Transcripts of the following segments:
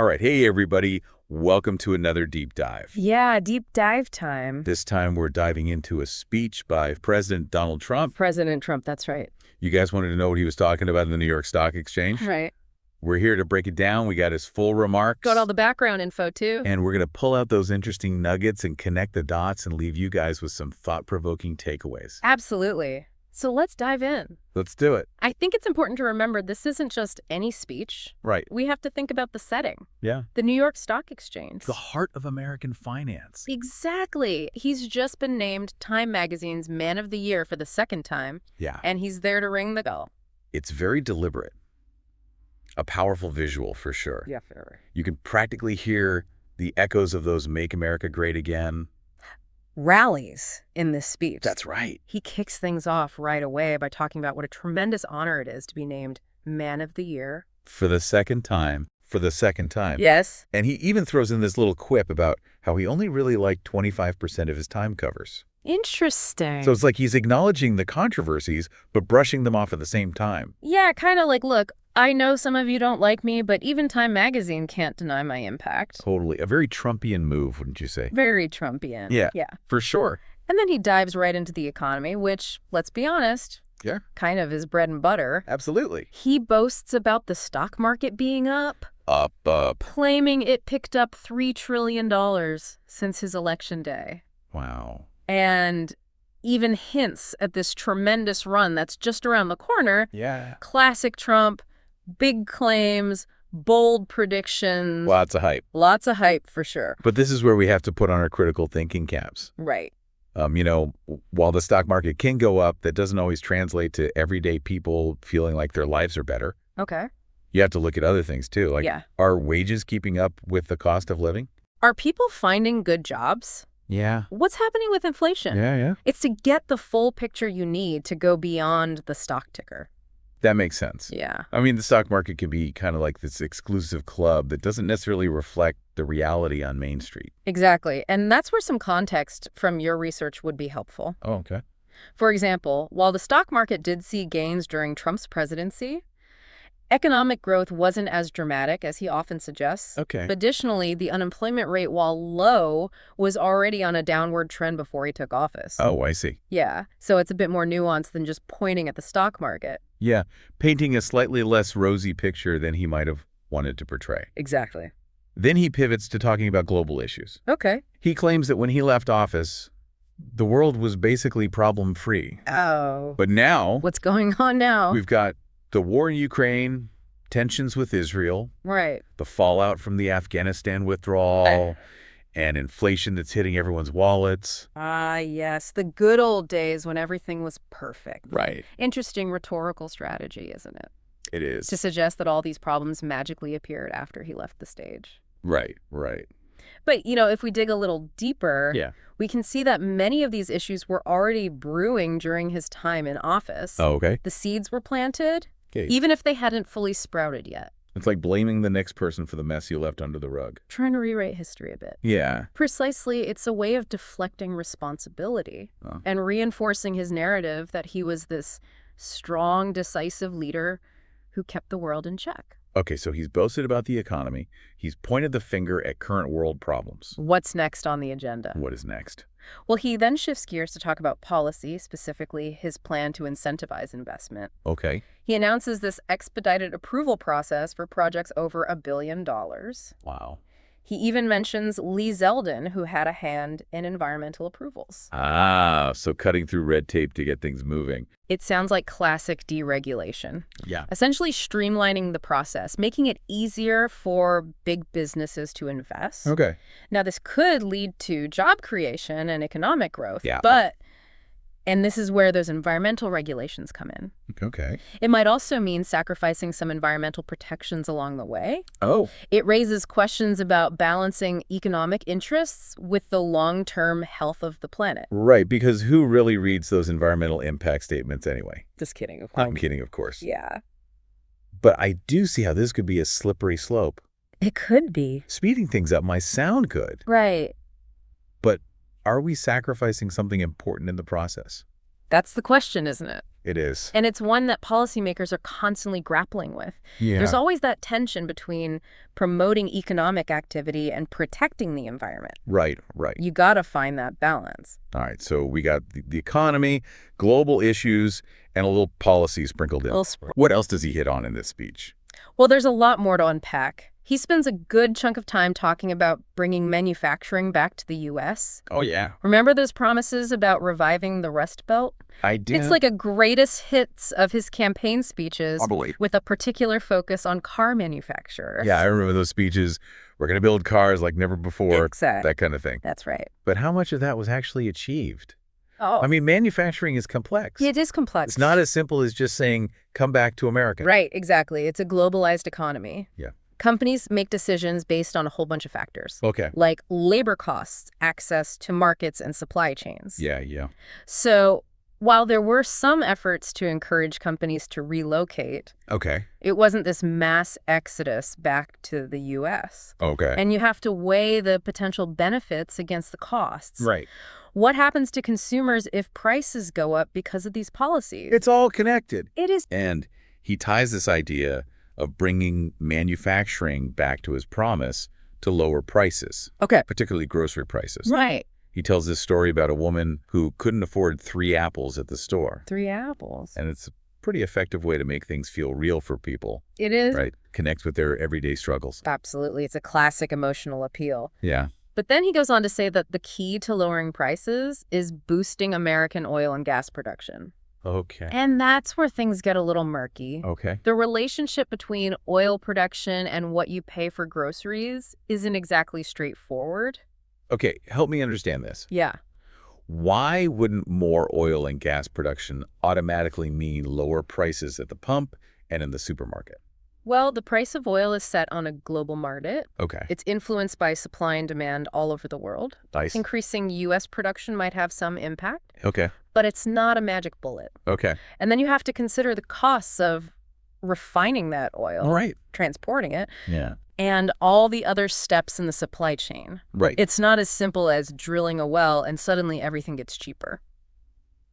All right. Hey, everybody. Welcome to another deep dive. Yeah, deep dive time. This time we're diving into a speech by President Donald Trump. President Trump, that's right. You guys wanted to know what he was talking about in the New York Stock Exchange? Right. We're here to break it down. We got his full remarks. Got all the background info, too. And we're going to pull out those interesting nuggets and connect the dots and leave you guys with some thought-provoking takeaways. Absolutely. So let's dive in. Let's do it. I think it's important to remember this isn't just any speech. Right. We have to think about the setting. Yeah. The New York Stock Exchange. The heart of American finance. Exactly. He's just been named Time Magazine's Man of the Year for the second time. Yeah. And he's there to ring the bell. It's very deliberate. A powerful visual, for sure. Yeah, very. You can practically hear the echoes of those Make America Great Again Rallies in this speech. That's right. He kicks things off right away by talking about what a tremendous honor it is to be named Man of the Year. For the second time. Yes. And he even throws in this little quip about how he only really liked 25% of his time covers. Interesting. So it's like he's acknowledging the controversies, but brushing them off at the same time. Yeah, kind of like, look, I know some of you don't like me, but even Time Magazine can't deny my impact. Totally. A very Trumpian move, wouldn't you say? Very Trumpian. Yeah. Yeah. For sure. And then he dives right into the economy, which, let's be honest, Yeah. kind of is bread and butter. Absolutely. He boasts about the stock market being up. Up. Claiming it picked up $3 trillion since his election day. Wow. And even hints at this tremendous run that's just around the corner. Yeah. Classic Trump, big claims, bold predictions. Lots of hype. Lots of hype, for sure. But this is where we have to put on our critical thinking caps. Right. While the stock market can go up, that doesn't always translate to everyday people feeling like their lives are better. Okay. You have to look at other things, too. Like, Yeah. Are wages keeping up with the cost of living? Are people finding good jobs? Yeah. What's happening with inflation? Yeah. It's to get the full picture you need to go beyond the stock ticker. That makes sense. Yeah. I mean, the stock market can be kind of like this exclusive club that doesn't necessarily reflect the reality on Main Street. Exactly. And that's where some context from your research would be helpful. Oh, okay. For example, while the stock market did see gains during Trump's presidency, economic growth wasn't as dramatic as he often suggests. Okay. Additionally, the unemployment rate, while low, was already on a downward trend before he took office. Oh, I see. Yeah, so it's a bit more nuanced than just pointing at the stock market. Yeah, painting a slightly less rosy picture than he might have wanted to portray. Exactly. Then he pivots to talking about global issues. Okay. He claims that when he left office, the world was basically problem-free. Oh. But now, What's going on now? we've got the war in Ukraine, tensions with Israel, Right. the fallout from the Afghanistan withdrawal, and inflation that's hitting everyone's wallets. Ah, yes. The good old days when everything was perfect. Right. Interesting rhetorical strategy, isn't it? It is. To suggest that all these problems magically appeared after he left the stage. Right. But, if we dig a little deeper, Yeah. we can see that many of these issues were already brewing during his time in office. Oh, okay. The seeds were planted, Okay. even if they hadn't fully sprouted yet. It's like blaming the next person for the mess you left under the rug. Trying to rewrite history a bit. Yeah. Precisely, it's a way of deflecting responsibility and reinforcing his narrative that he was this strong, decisive leader who kept the world in check. Okay, so he's boasted about the economy. He's pointed the finger at current world problems. What's next on the agenda? What is next? Well, he then shifts gears to talk about policy, specifically his plan to incentivize investment. Okay. He announces this expedited approval process for projects over $1 billion. Wow. He even mentions Lee Zeldin, who had a hand in environmental approvals. Ah, so cutting through red tape to get things moving. It sounds like classic deregulation. Yeah. Essentially streamlining the process, making it easier for big businesses to invest. Okay. Now, this could lead to job creation and economic growth. Yeah. And this is where those environmental regulations come in. Okay. It might also mean sacrificing some environmental protections along the way. Oh. It raises questions about balancing economic interests with the long-term health of the planet. Right, because who really reads those environmental impact statements anyway? Just kidding, of course. I'm kidding, of course. Yeah. But I do see how this could be a slippery slope. It could be. Speeding things up might sound good, Right. but are we sacrificing something important in the process? That's the question, isn't it? It is. And it's one that policymakers are constantly grappling with. Yeah. There's always that tension between promoting economic activity and protecting the environment. Right. You got to find that balance. All right, so we got the economy, global issues, and a little policy sprinkled in. What else does he hit on in this speech? Well, there's a lot more to unpack. He spends a good chunk of time talking about bringing manufacturing back to the U.S. Oh, yeah. Remember those promises about reviving the Rust Belt? I did. It's like a greatest hits of his campaign speeches Probably. with a particular focus on car manufacturers. Yeah, I remember those speeches. We're going to build cars like never before. Exactly. That kind of thing. That's right. But how much of that was actually achieved? Oh, I mean, manufacturing is complex. it is complex. It's not as simple as just saying, come back to America. Right, exactly. It's a globalized economy. Yeah. Companies make decisions based on a whole bunch of factors. Okay. Like labor costs, access to markets and supply chains. Yeah. So while there were some efforts to encourage companies to relocate, Okay. it wasn't this mass exodus back to the U.S. Okay. And you have to weigh the potential benefits against the costs. Right. What happens to consumers if prices go up because of these policies? It's all connected. It is. And he ties this idea of bringing manufacturing back to his promise to lower prices, Okay. particularly grocery prices. Right. He tells this story about a woman who couldn't afford 3 apples at the store. 3 apples. And it's a pretty effective way to make things feel real for people, It is. right? Connect with their everyday struggles. Absolutely. It's a classic emotional appeal. Yeah. But then he goes on to say that the key to lowering prices is boosting American oil and gas production. Okay. And that's where things get a little murky. Okay. The relationship between oil production and what you pay for groceries isn't exactly straightforward. Okay, help me understand this. Yeah. Why wouldn't more oil and gas production automatically mean lower prices at the pump and in the supermarket? Well, the price of oil is set on a global market. Okay. It's influenced by supply and demand all over the world. Nice. Increasing U.S. production might have some impact, Okay. but it's not a magic bullet. Okay. And then you have to consider the costs of refining that oil, All right. transporting it, Yeah. and all the other steps in the supply chain. Right. It's not as simple as drilling a well and suddenly everything gets cheaper.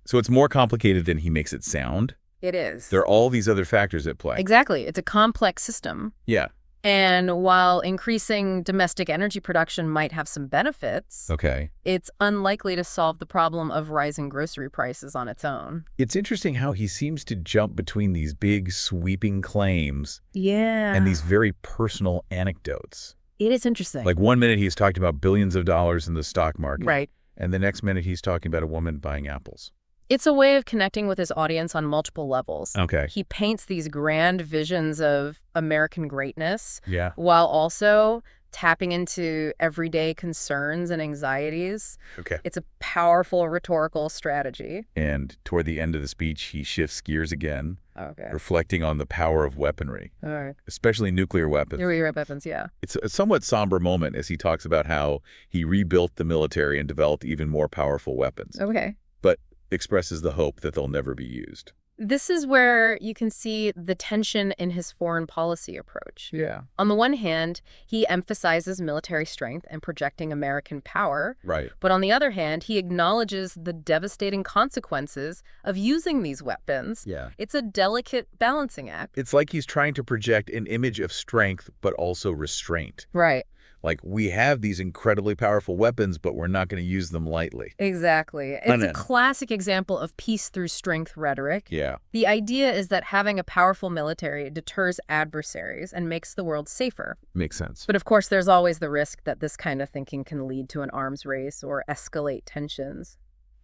So it's more complicated than he makes it sound. It is. There are all these other factors at play. Exactly. It's a complex system. Yeah. And while increasing domestic energy production might have some benefits, Okay. it's unlikely to solve the problem of rising grocery prices on its own. It's interesting how he seems to jump between these big sweeping claims Yeah. and these very personal anecdotes. It is interesting. Like one minute he's talking about billions of dollars in the stock market. Right. And the next minute he's talking about a woman buying apples. It's a way of connecting with his audience on multiple levels. Okay. He paints these grand visions of American greatness Yeah. while also tapping into everyday concerns and anxieties. Okay. It's a powerful rhetorical strategy. And toward the end of the speech, he shifts gears again, Okay. reflecting on the power of weaponry, All right. especially nuclear weapons. Nuclear weapons, yeah. It's a somewhat somber moment as he talks about how he rebuilt the military and developed even more powerful weapons, Okay. but expresses the hope that they'll never be used. This is where you can see the tension in his foreign policy approach. Yeah. On the one hand, he emphasizes military strength and projecting American power. Right. But on the other hand, he acknowledges the devastating consequences of using these weapons. Yeah. It's a delicate balancing act. It's like he's trying to project an image of strength, but also restraint. Right. Like, we have these incredibly powerful weapons, but we're not going to use them lightly. Exactly. It's a classic example of peace through strength rhetoric. Yeah. The idea is that having a powerful military deters adversaries and makes the world safer. Makes sense. But of course, there's always the risk that this kind of thinking can lead to an arms race or escalate tensions.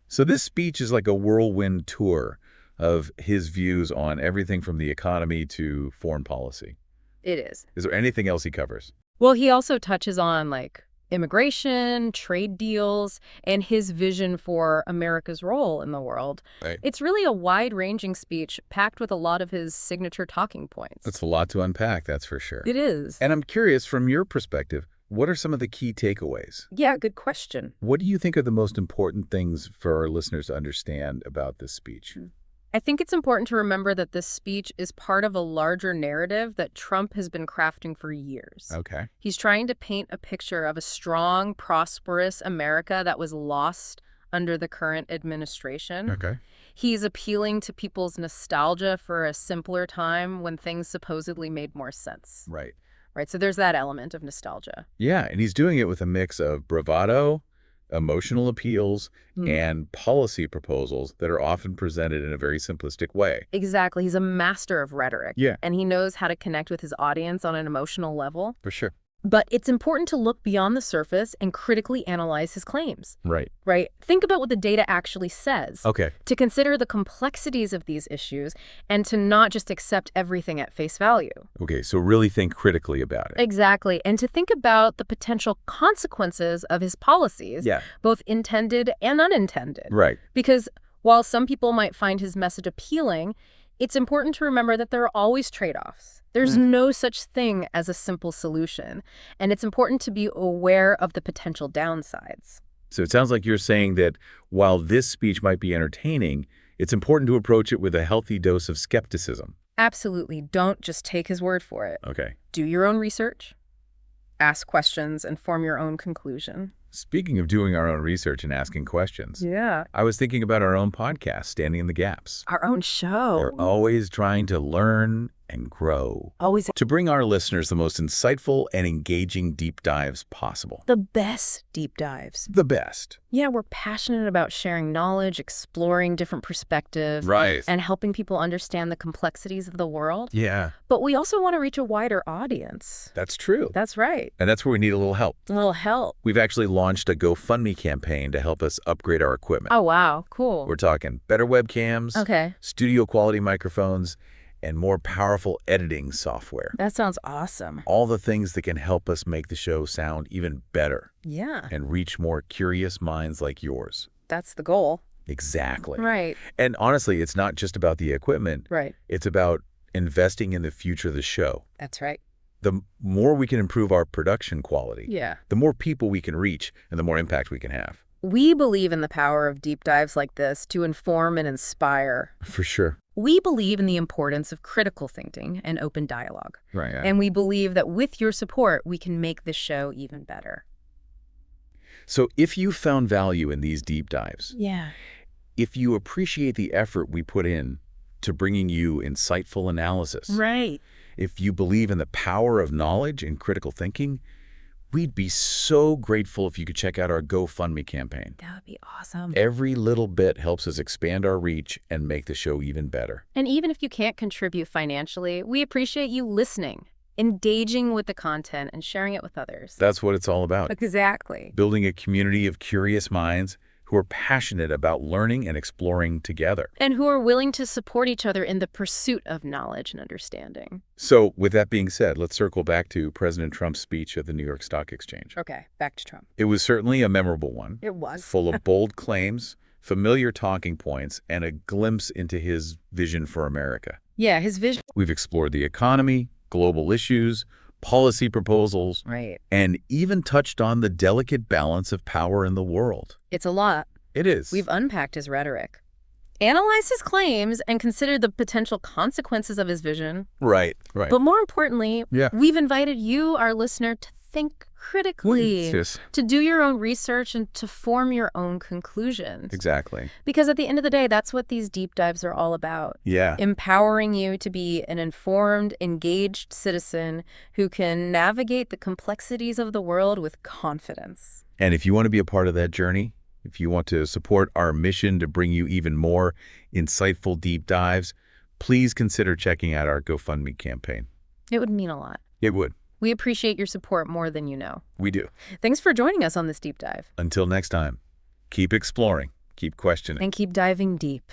So this speech is like a whirlwind tour of his views on everything from the economy to foreign policy. It is. Is there anything else he covers? Well, he also touches on, immigration, trade deals, and his vision for America's role in the world. Right. It's really a wide-ranging speech packed with a lot of his signature talking points. That's a lot to unpack, that's for sure. It is. And I'm curious, from your perspective, what are some of the key takeaways? Yeah, good question. What do you think are the most important things for our listeners to understand about this speech? I think it's important to remember that this speech is part of a larger narrative that Trump has been crafting for years. Okay. He's trying to paint a picture of a strong, prosperous America that was lost under the current administration. Okay. He's appealing to people's nostalgia for a simpler time when things supposedly made more sense. Right. Right, so there's that element of nostalgia. Yeah, and he's doing it with a mix of bravado, emotional appeals, and policy proposals that are often presented in a very simplistic way. Exactly. He's a master of rhetoric. Yeah. And he knows how to connect with his audience on an emotional level. For sure. But it's important to look beyond the surface and critically analyze his claims. Right. Right? Think about what the data actually says. Okay. To consider the complexities of these issues and to not just accept everything at face value. Okay, so really think critically about it. Exactly. And to think about the potential consequences of his policies, both intended and unintended. Right. Because while some people might find his message appealing, it's important to remember that there are always trade-offs. There's no such thing as a simple solution, and it's important to be aware of the potential downsides. So it sounds like you're saying that while this speech might be entertaining, it's important to approach it with a healthy dose of skepticism. Absolutely. Don't just take his word for it. Okay. Do your own research, ask questions, and form your own conclusion. Speaking of doing our own research and asking questions, Yeah. I was thinking about our own podcast, Standing in the Gaps. Our own show. We're always trying to learn and grow. Always To bring our listeners the most insightful and engaging deep dives possible. the best deep dives. The best. Yeah, we're passionate about sharing knowledge, exploring different perspectives, Right. and helping people understand the complexities of the world. Yeah, But we also want to reach a wider audience. that's true. That's right. And that's where we need a little help. A little help. We've actually launched a GoFundMe campaign to help us upgrade our equipment. Oh, wow. Cool. We're talking better webcams, Okay. studio quality microphones, and more powerful editing software. That sounds awesome. All the things that can help us make the show sound even better Yeah. and reach more curious minds like yours. That's the goal. Exactly. Right. And honestly, it's not just about the equipment. Right. It's about investing in the future of the show. That's right. The more we can improve our production quality, Yeah. the more people we can reach and the more impact we can have. We believe in the power of deep dives like this to inform and inspire. For sure. We believe in the importance of critical thinking and open dialogue. Right. Yeah. And we believe that with your support, we can make this show even better. So if you found value in these deep dives, Yeah. if you appreciate the effort we put in to bringing you insightful analysis, Right. if you believe in the power of knowledge and critical thinking, we'd be so grateful if you could check out our GoFundMe campaign. That would be awesome. Every little bit helps us expand our reach and make the show even better. And even if you can't contribute financially, we appreciate you listening, engaging with the content, and sharing it with others. That's what it's all about. Exactly. Building a community of curious minds who are passionate about learning and exploring together. And who are willing to support each other in the pursuit of knowledge and understanding. So with that being said, let's circle back to President Trump's speech at the New York Stock Exchange. Okay, back to Trump. It was certainly a memorable one. It was. Full of bold claims, familiar talking points, and a glimpse into his vision for America. Yeah, his vision. We've explored the economy, global issues, policy proposals, Right. and even touched on the delicate balance of power in the world. It's a lot. It is. We've unpacked his rhetoric, analyzed his claims, and considered the potential consequences of his vision. Right. But more importantly, Yeah. we've invited you, our listener, to think critically, Yes. to do your own research, and to form your own conclusions. Exactly. Because at the end of the day, that's what these deep dives are all about. Yeah. Empowering you to be an informed, engaged citizen who can navigate the complexities of the world with confidence. And if you want to be a part of that journey, if you want to support our mission to bring you even more insightful deep dives, please consider checking out our GoFundMe campaign. It would mean a lot. It would. We appreciate your support more than you know. We do. Thanks for joining us on this deep dive. Until next time, keep exploring, keep questioning. And keep diving deep.